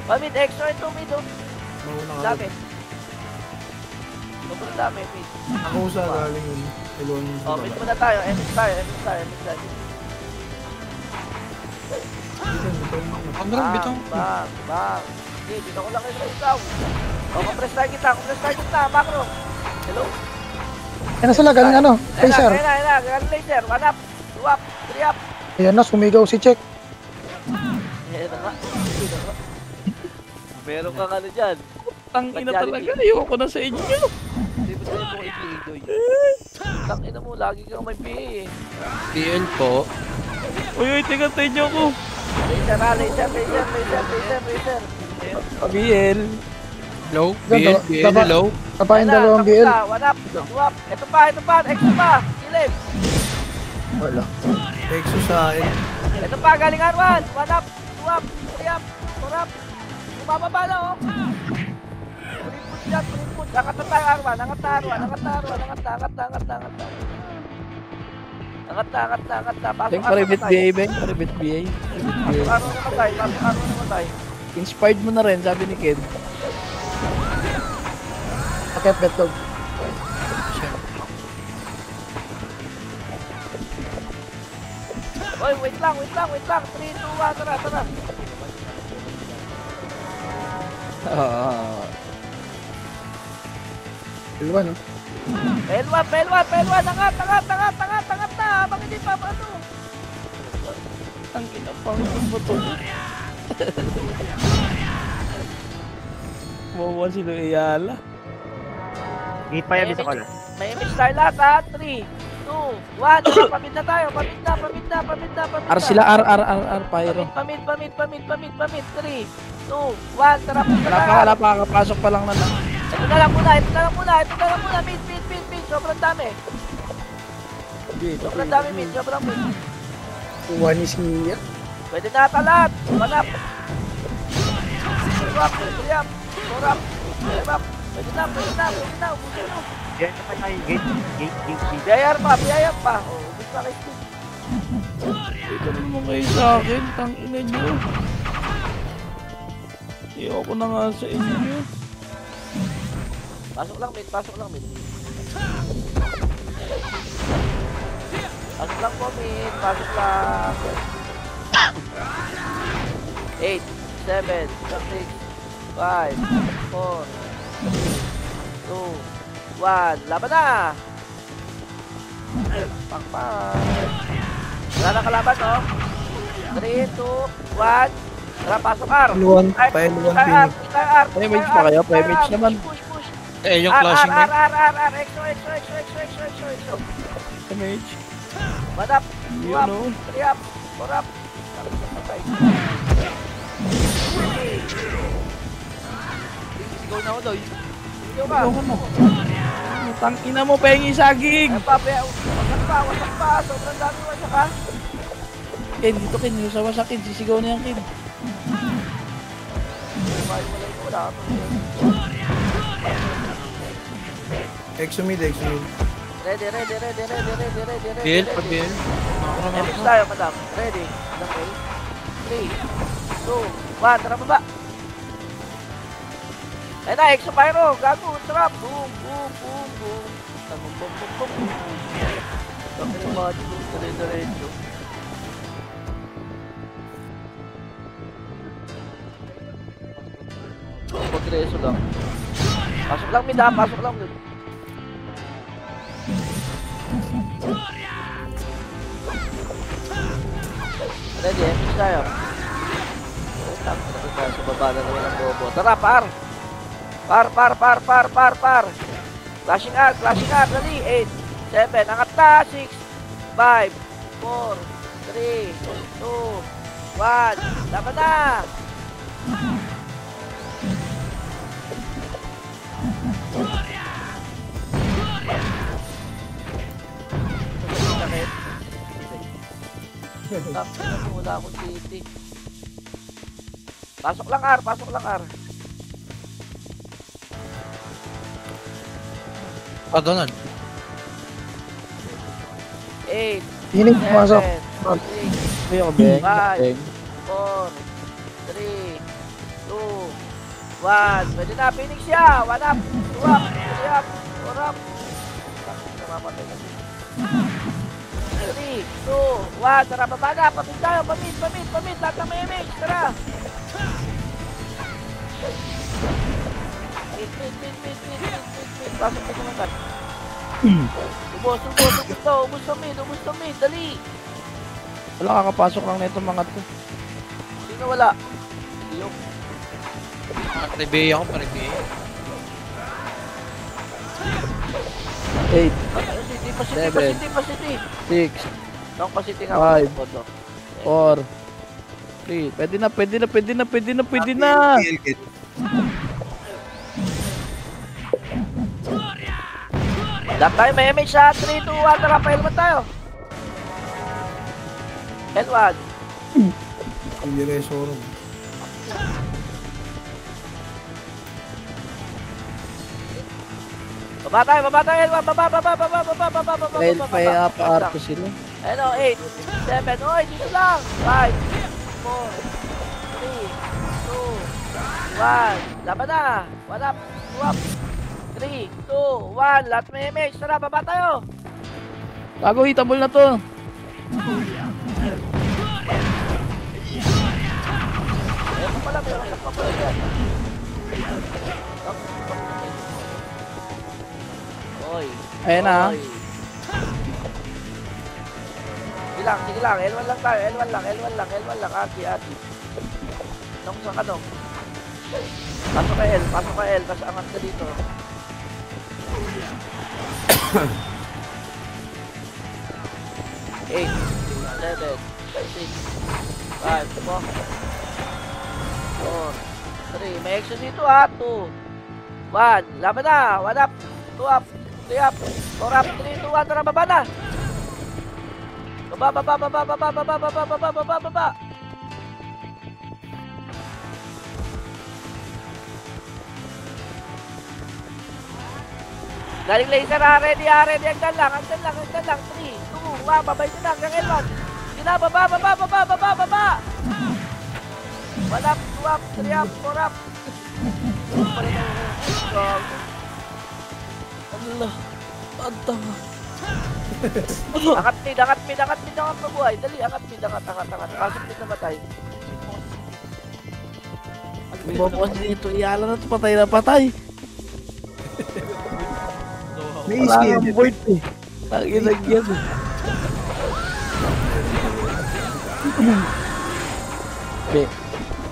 Pamid. Extra ito, mid oh. Mauna ka. Dami. Sobrang dami, mid. Ako sa galing yun. Elon. Oh, mid muna tayo. MS tayo. Ang bitong. Bang. Okay, dito ko lang kayo sa ikaw. Oh, compress tayo kita. Macro. Hello? Yan na sila, galing ano, laser. Ayun na. Galing laser. 1 up, 2 up, 3 up. Ayan na, sumigaw si Check. Ayan na nga. Meron kang ano dyan. Tang ina talaga, ayoko na sa inyo. Hindi mo tayo kung ipidoy. Tang ina mo, lagi kang may PA eh. BL po. Uy, tingnan nyo ko. Laser. Pabiel. Low. BL low. Tapahin dalawang BL. 1 up, 2 up. Ito pa. Extra pa. Kilip. Wala. Exo sa L. Ito pa, galing R1. 1 up, 2 up, 3 up, 4 up. Bumababa na oh. Kulit. Angat na tayo R1. Angat na. Beng, paribit BA, Beng. Paribit BA. Pasok namatay. Inspired mo na rin, sabi ni Ken. Pakit, betlog. Oy, wait lang. 3, 2, 1, tara. L1, no? Pelwan, angat. hindi pa, paano? Ang kinapang mo to. Mawa sila Iyala. Hindi pa yan sa kala. May image tayo lahat ha. 3, 2, 1. Tara, pamid na tayo. Pamid na. R sila, R, Pyro. Pamid. 3, 2, 1. Tara, pamid na tayo. Wala pa, kakapasok pa lang na lang. Ito na lang muna. Mid. Sobrang dami. Sobrang dami, mid. Kuha ni Sia. Pwede na talat. Manap. Surap. Surap. Pwede na. Ubusin mo. Yan na pa yung gate. Biyayar pa. Oh, ubus pa kay Steve. Ito naman kayo sa akin, tangina nyo. Ayoko na nga sa inyo. Pasok lang, mid. Pasok lang po, mid. Pasok lang. 8, 7, 6, 5, 4, 2, 1. Laban na! Pakpak. Wala na kalaban, no? 3, 2, 1. Tara, pasok, R. Paluan, Phoenix. Pa-image pa kayo? Pa-image naman. Push. Eh, yung clashing R. na. Exo. Image. Madap. Yun o. 3 up. 4 up. Sigaw na ako daw. Sigaw ka. Ayoko na. Tangina mo, pengi saging. Wasak pa. Sobrang dami wasak ha. Ken, dito Ken, yung sa wasakin, sisigaw na yan Ken. Exomid. Ready. Bill, pa-bill. Epic tayo, madam. Ready. Madam, 3, 2, 1. Tara, baba. Ayun na, Exo Pyro. Gago, trap. Boom. Boom. Kami ng mga diretso. Pagreso lang. Pasok lang mid. Ready, epic tayo. Sa baba na naman ang bobo. Tara, par. Flashing R, dali. 8, 7, angat na. 6, 5, 4, 3, 2, 1. Laban na. Wala akong city. Pasok lang R. Donald. 8, Phoenix, pumasok. 7, 6, Ayoko, Beng. 5, 4, 3, 2, 1. Pwede na, Phoenix siya. 1 up, 2 up, 3 up, 4 up. Namamatay kasi. 3, 2, 1. Tara, baba na. Pamid tayo. Pamid. Lahat na may image. Tara. Mid. Pasok na kumantan. Ubos to mid. Dali. Wala, kakapasok lang na itong mga to. Sino wala? Iyo. Rebeya ko, pa-rebeya. 8, Pasiti. 6, Nung pasiti nga. 5, 4, 3. Pwede na. Lahat tayo may image sa 3, 2, 1. Tara, pa-helmet tayo. L1. Hindi resoro. Baba tayo, L1. Baba. Dahil pa to sila. Ano, 8, 7. Oy, dito lang. 5, 4, 3, 2, 1. Laban na. 1 up, 2 up. 3, 2, 1. Lahat may image. Tara, baba tayo. Gago, hitabol na to. Ayun pala, meron sa papel yan. Oy. Ayan na. Oy. sige lang. L1 lang tayo, L1 lang. Ati. Nung sa kanong. Pasok ka L, tapos angat ka dito. Eight, 7, 6, 5, 4, 3. May exo dito ha. 2, 1. Laban na. 1 up. 2 up. 3 up. 4 up. 3, 2, 1. Tara, baba na. Baba. Galing laser ha. Ready. Hanggang lang. 3, 2, 1. Babay ko na. Hanggang L1. Sina, baba. 1 up, 2 up, 3 up, 4 up. Allah. Ang tanga. Angat mid, mabuhay. Dali, angat mid. Pasok mid na matay. Babawas dito. Iyala na ito. Patay na patay. May Wala skill. nang board eh. Tanginag yan eh. Okay.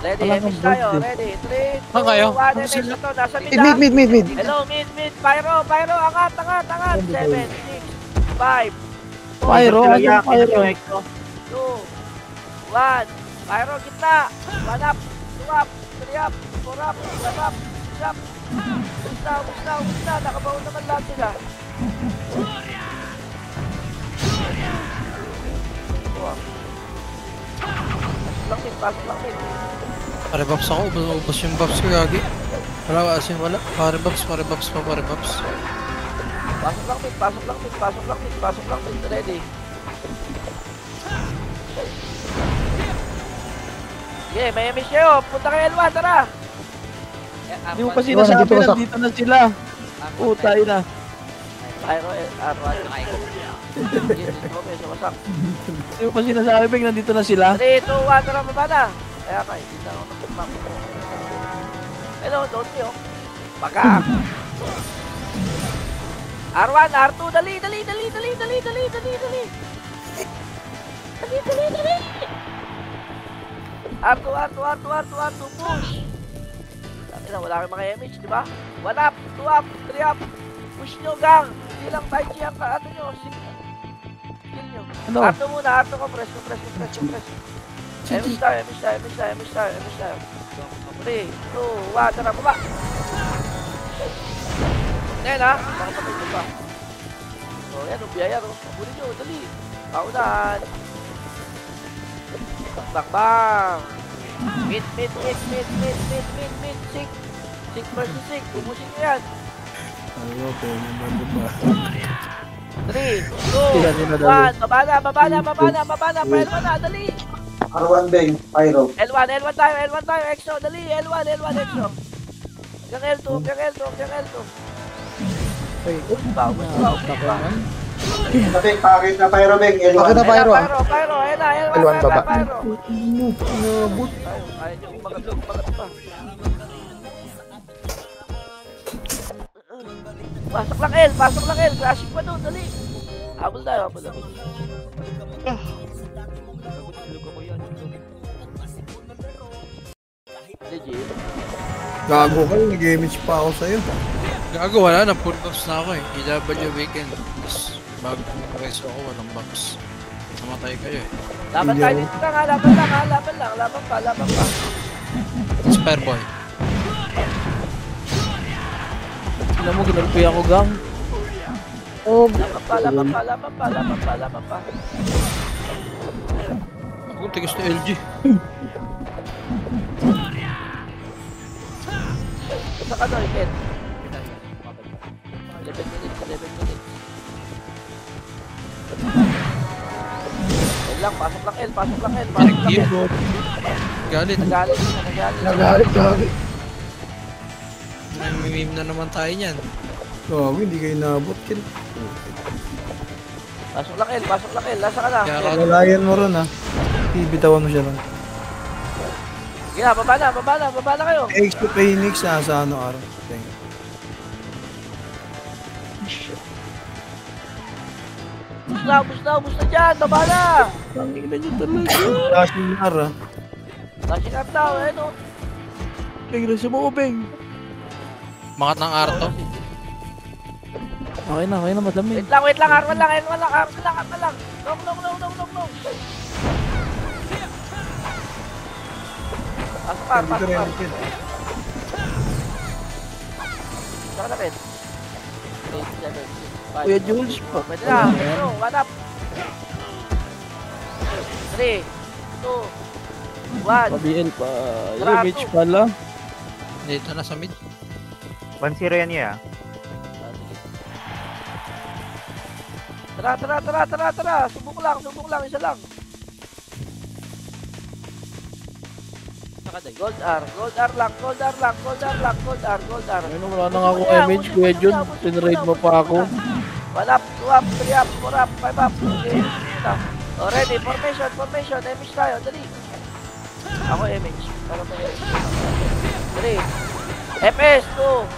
Ready, Wala emis kang tayo. board eh. Ready, 3, 2, 1. Saan kayo? Emis na to. Nasa mid ha. Mid. Hello, mid. Pyro. Angat. 7, 6, 5, Pyro. Ayun, Pyro. 2, 1. Pyro, gitna. 1 up, 2 up, 3 up, 4 up, 5 up, 6 up. Ubus na. Nakabaon naman lahat sila. Pasok lang din. Pare-buffs ako. Ubus yung buffs ko, gagi. Wala, as in, wala. Pare-buffs. Pasok lang din. Ready. Yeah, may emis kayo. Punta kayo L1, tara. Hindi mo pa sinasabi, nandito ka. nandito na sila. Putay na. Pyro, R1. Sumasak. Hindi mo pa sinasabi, Beng, nandito na sila. 3, 2, 1, tara, baba na. Kaya ka, hindi na ako magpapag. Hello, don't me, oh. Baka. R1, R2, dali. Dali. R2, push. Wala kayong mga image, di ba? 1 up, 2 up, 3 up. Push nyo, gang. Hindi lang Tai Chi ang ano nyo. Skill nyo. Ano? R2 muna, R2 ko, press. Image tayo. 3, 2, 1, tara, baba. Ngayon ha, makapatay ko ba? So, yan, biyaya, Abulin nyo, dali. Paunan. Bang. Mid. 6 versus 6. Ubusin nyo yan. Ano po, nabando ba? 3, Yan, 2, yun na dali. 1. Baba na. Paelwa na, dali. R1 Bang, Pyro. L1 tayo. Exo, dali. L1, Exo. Hanggang L2. Ubus pa. Bang, pakit na Pyro Bang, L1. Pakit na Pyro ah. Pyro. Ayan na, L1 baba. Pyro. Ayaw nyo, umagat pa. Pasok lang L. Crashing pa doon, dali. Habol tayo. Legit. Gago ka, nag-image pa ako sa'yo. Gago, wala na. Full buffs na ako eh. EW weekend. Tapos, bago reso ako, walang buffs. Namatay kayo eh. Laban tayo dito lang ha. Laban pa. Spare boy. Alam mo, ginalpi ako, gang. Oh, Laban pa. Ako, tigas na LG. Sa ka doon, Ken. 11 minutes. Lang, pasok lang L. Galit. nagalit. May meme na naman tayo niyan. Gago, hindi kayo naabot. Pasok lang L. Lasa ka na. Kaya Walayan mo ron ah. Ibitawan mo siya ron. Sige na, baba na kayo. X to Phoenix nasa ano araw. Thank you. Ubus na dyan. Tama na. Tangin na niyo talaga. Flashing nar ah. Flashing up daw, eh, no? Beng, nasa mo, Beng. Mangat ng arto. Okay na, madami. Wait lang, arman lang. No. Pasok ka. Dito rin ang kid. Saka na, Ken. 8, 7, 6, 5. Kuya Jules pa. Pwede na. Ano, one up. 3, 2, 1. Pa-BL pa. Tara, Yung Mitch pala. Dito na sa mid. 1-0 yan niya. Tara. Subok lang. Isa lang. Gold R lang. Ayun, wala na nga ako image, Kuya Jun. Tinrade mo pa ako. 1 up, 2 up, 3 up, 4 up, 5 up. Okay. Oh, ready. Formation. Image tayo. Dali. Ako image. Para pa image. 3. FS, 2.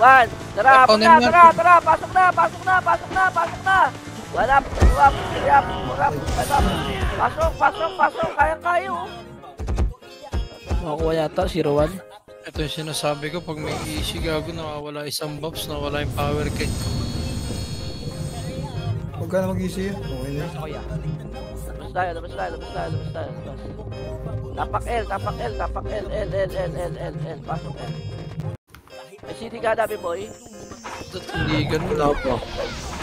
1. Tara. Pasok na. 1 up, 2 up, 3 up, 4 up, 5 up. Pasok. Kaya-kaya, oh. Nakakuha yata, 0-1. Ito yung sinasabi ko, pag may easy gago, nawawala isang buffs, nawawala yung power kit. Huwag ka na mag-easy. Okay na. Labas tayo. Tapak L. Pasok L. May CD ka dami, boy. Ito, hindi ganun lang po.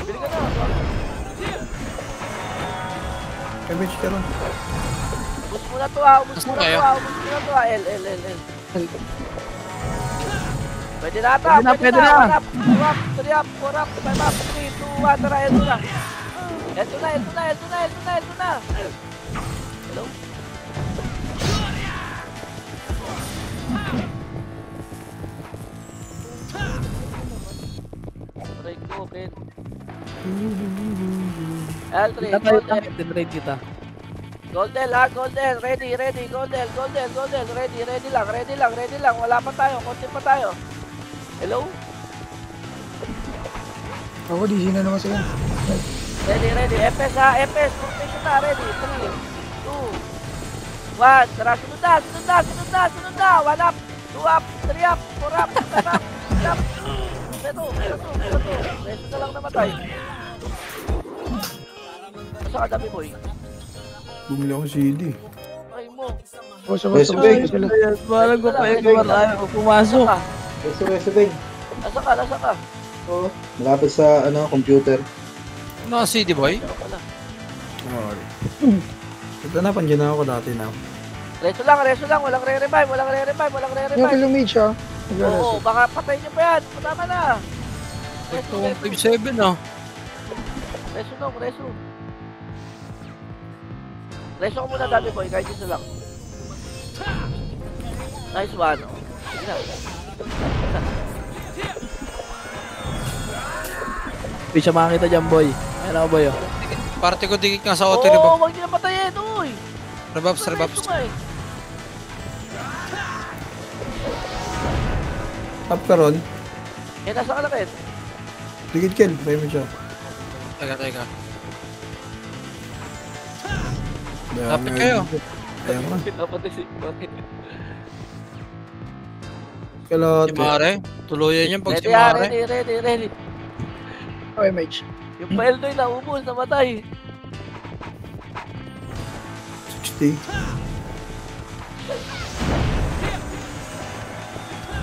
Bili ka na. Image ka ron. Ubus muna to, ha. L. Pwede na ata. Pwede na. 2 up, 3 up, 4 up, 5 up, 3, 2, 1. Tara, L na. Hello? Break ko, Ken. L3, Tinrade kita. Goldel ha, Goldel, ready, Goldel, ready lang, wala pa tayo, konti pa tayo. Hello? Ako, DC na naman sila. Ready, FS ha, FS, formation na, ready, 3, 2, 1, tara, sunod na, 1 up, 2 up, 3 up, 4 up, 5 up, 6 up, Beto, reso na lang namatay. Masa ka dami, boy? Bumili ako CD. Ay mo. Balang ko pa yung marami pumasok. Nasa ka? Oo. Malapit sa computer. Ano ka CD boy? Ako pala. Ito na, pandiyan na ako dati na. Reso lang, walang re-revive. Yung kay Lumage ah. Oo, baka patay niyo pa yan. Patama na. Ito 157 ah. Reso. Reso ko muna dami, boy. Kahit isa lang. Nice one. Oh. Sige na. Hindi siya makakita dyan, boy. Ayun ako, boy. Oh. Parte ko dikit nga sa auto Oo, rebuff. huwag niyo na patayin, uy. Rebuffs. Reso nga eh. Up ka ron. Eh, nasa ka na, Ken? Digit kill. Try mo siya. Teka. Dami Lapit nga kayo. yun. Ayaw nga. Pinapatay si Bakit? Kalot. Si Mare, tuluyan yan pag si Ready, ha? Mare. Ready. Okay, Mage. Yung Peldoy na ubos, namatay. 60.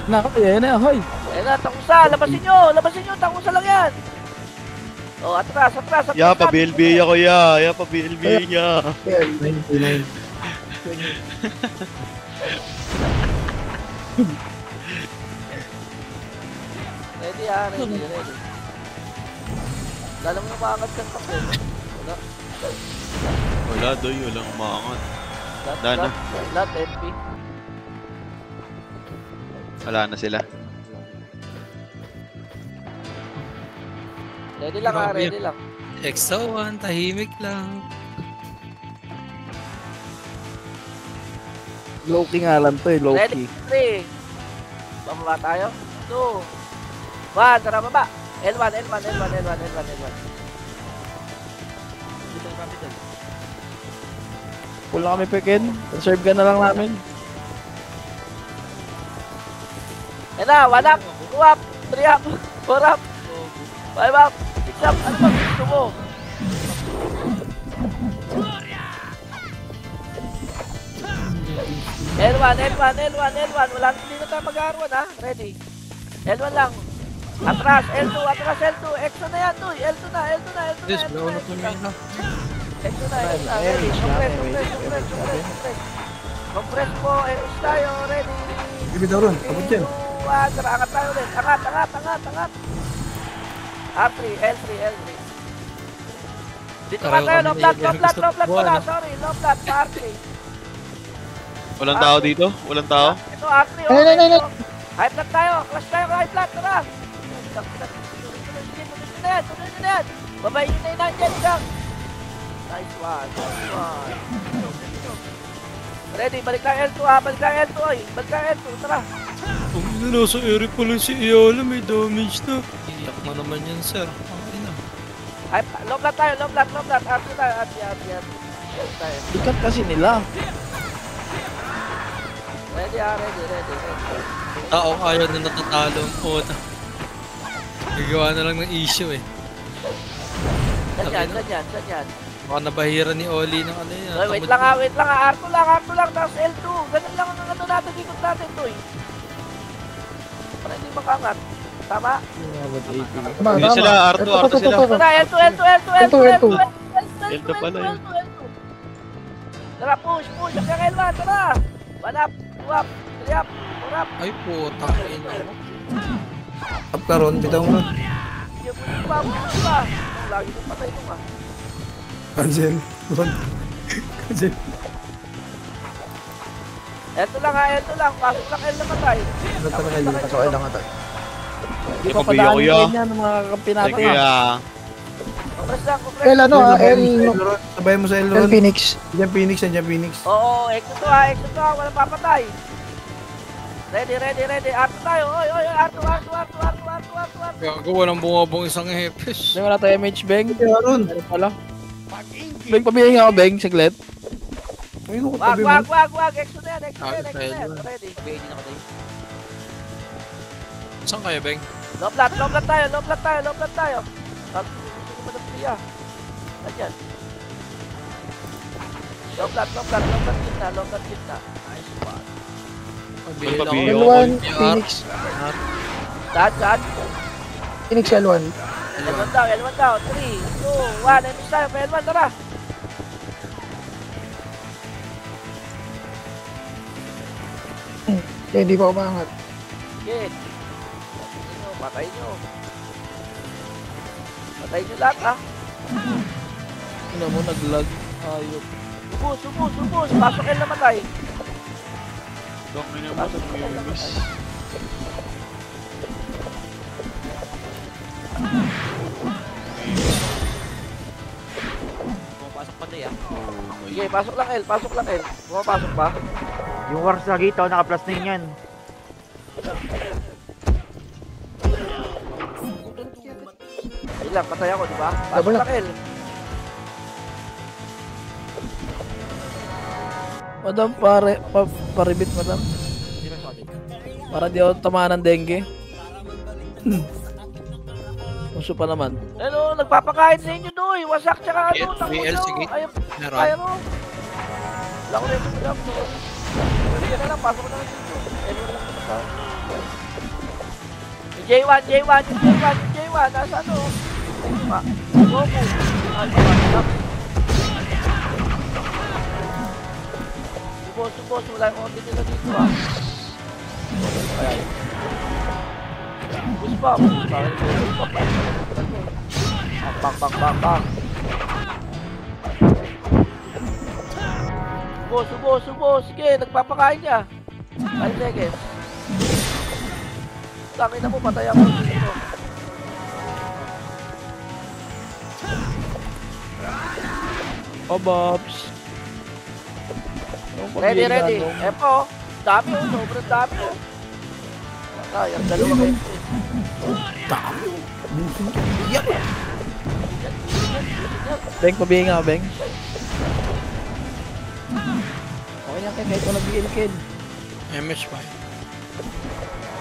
Nakakaya na, hoy. Eh na, takusa, labasin nyo, takusa lang yan. Oh, atras. Ya, pa-BLB ako ya. Pa-BLB niya. 99. Ready. Lalo mo makakat kang papel. Wala. Wala, doy. Walang umaangat. Lahat MP. Wala na sila. Ready lang ha, ready lang. EXO-1, tahimik lang. Low-key nga lang to eh, Ready, low-key. 3. Bababa tayo. 2. 1, tara baba. L1. Wala kami pekin. Reserve ka na lang namin. Yan na, 1 up, 2 up, 3 up, 4 up, 5 up, 6 up. Ano ba gusto mo? L1, L1, L1, L1. Wala, hindi na tayo mag-R1 ha. Ready. L1 lang. Atras, L2, atras, L2. Exo na yan, Tuy. L2 na, L2 na, L2 na, This, L2 na, wala L2 po na. na. Exo na, Exo na. Ready. Compress. Compress po. Eros tayo. Ready. Bibit daw ron. Kapag dyan. 2, 1. Tara, angat tayo ulit. Angat. R3, L3, L3. Dito ka tayo. Low flat pala. Sorry, low flat. R3. Walang tao dito? Walang tao? Ito, R3. Ay. High flat tayo. Clash tayo, high flat. Tara. Tuloy na yan. Babayin nyo na yun nandyan. Nice one. Ready, balik tayo L2 ha. Balik tayo L2 oy. Balik tayo L2. Tara. Kung nasa area pala si Iola, may damage na. Iyak na naman yan, sir. Okay na. Low flat tayo. R3 tayo. R3. Tayo. Ikat kasi nila. Ready ha. Ready. Tao kaya na natatalo ang puta. Gagawa na lang ng issue eh. Saan yan? Baka nabahira ni Oli ng ano yan. Oy, wait lang ha. R2 lang. Tapos L2. Ganun lang ang ano natin. Ikot natin to eh. Para hindi makangat. Tama? Hindi sila, R2 sila. Tara, L2. L2 pala yun. Tara, push. Hanggang L1, tara. 1 up, 2 up, 3 up, 4 up. Ay puta. Up ka ron. Bitaw mo ron. Push pa. Lagi nung patay nung ah. Cancel. Ron. Cancel. L2 lang. Pasok lang L na patay. Pasok ay lang ata. Di pa padaan yan ng mga kampi natin. Kaya, Compress lang. L ano Sabay mo sa L Elron. Phoenix. Diyan Phoenix. Oo, exo to ha. Walang papatay. Ready. R2 tayo. Oy, R2. Gago, walang bumabong isang hepes. Hindi wala tayo MH Beng. Ron. Meron pala. Beng, pabigyan ako Beng, saglit. Ayun ako tabi mo. Wag. Exo na yan. Ready. Saan kayo, Beng? Low flat tayo. Gusto ko madaptiya. Ayan. Low flat gitna. Nice one. Pabihila Pabihila. ako. L1 Phoenix. Saan? Phoenix L1. L1 daw. 3, 2, 1. Emis tayo. L1, tara. Hindi pa umangat. Sige. Patay nyo. Patay nyo lahat ha. Ano mo, naglag. Ayok. Subos. Pasok L naman tayo. Dok, may naman yung miss. Pumapasok pa tayo. Sige, pasok lang L. Pumapasok pa. Yung war sa gitaw, naka-plus 9 yan. Ilang, patay ako, di ba? Pasok Double lang L. Madam, paribit madam. Para di ako tamaan ng dengue. Uso pa naman. Ano, nagpapakain sa inyo doy. Wasak tsaka ano. BL, sige. Meron. Ayaw. Wala ko rin yung job. Sige na lang, pasok ko na lang dito. Anyone lang kumasa. Yung J1. Nasa ano? Goku. Subos. Wala yung order nila dito ah. Push Bang. Subo. Sige, nagpapakain niya. 5 seconds. Tangin na mo, patay ako. Bobs. Ready. Epo. Dami oh, sobrang dami oh. Ang dalawa kayo. Beng, pabihin nga, Beng. Okay yan, Ken. Kahit walang BL-Ken. MH pa.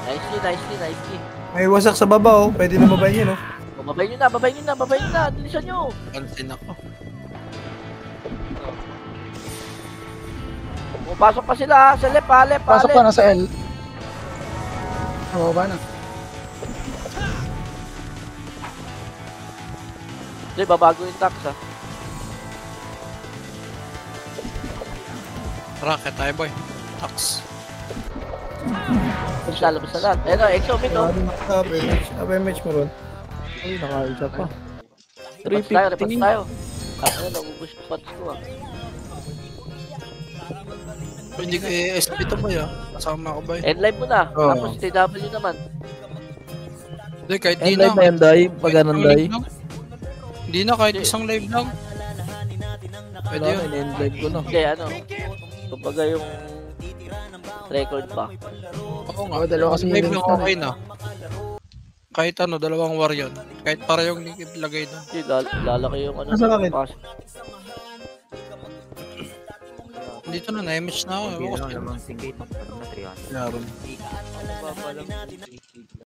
Nicely. May wasak sa baba, oh. Pwede na babayin yun, oh. Babay nyo na. Dilisan nyo. Pansin ako. Pumapasok pa sila, sa left, left. Pasok pa, nasa L. Nababa na. Hindi, babago yung tax, ha. Rocket tayo boy. Tax. Labas na lahat. Ayun, exo, mid, oh. MH mo ron. Ay, nakaisa pa. Repass 350. tayo. Ano, nagubos ko pots ko, ah. Hindi ko SP to boy ah. Kasama ko boy. End live mo na. Oo. Tapos TW naman. Hindi kahit di End na. live na yan, Day. Pag ganun, Day. Hindi na kahit isang live lang. Pwede Wala yun. na, end live ko na. Hindi, ano. Kumbaga yung record pa. Oo nga. Oo, dalawa kasi Live yung lang okay na. Kahit ano, dalawang war yun. Kahit parehong link ilagay na. Hindi, lalaki yung ano. Nasa akin? pass. Dito na, na-image na ako. Laro.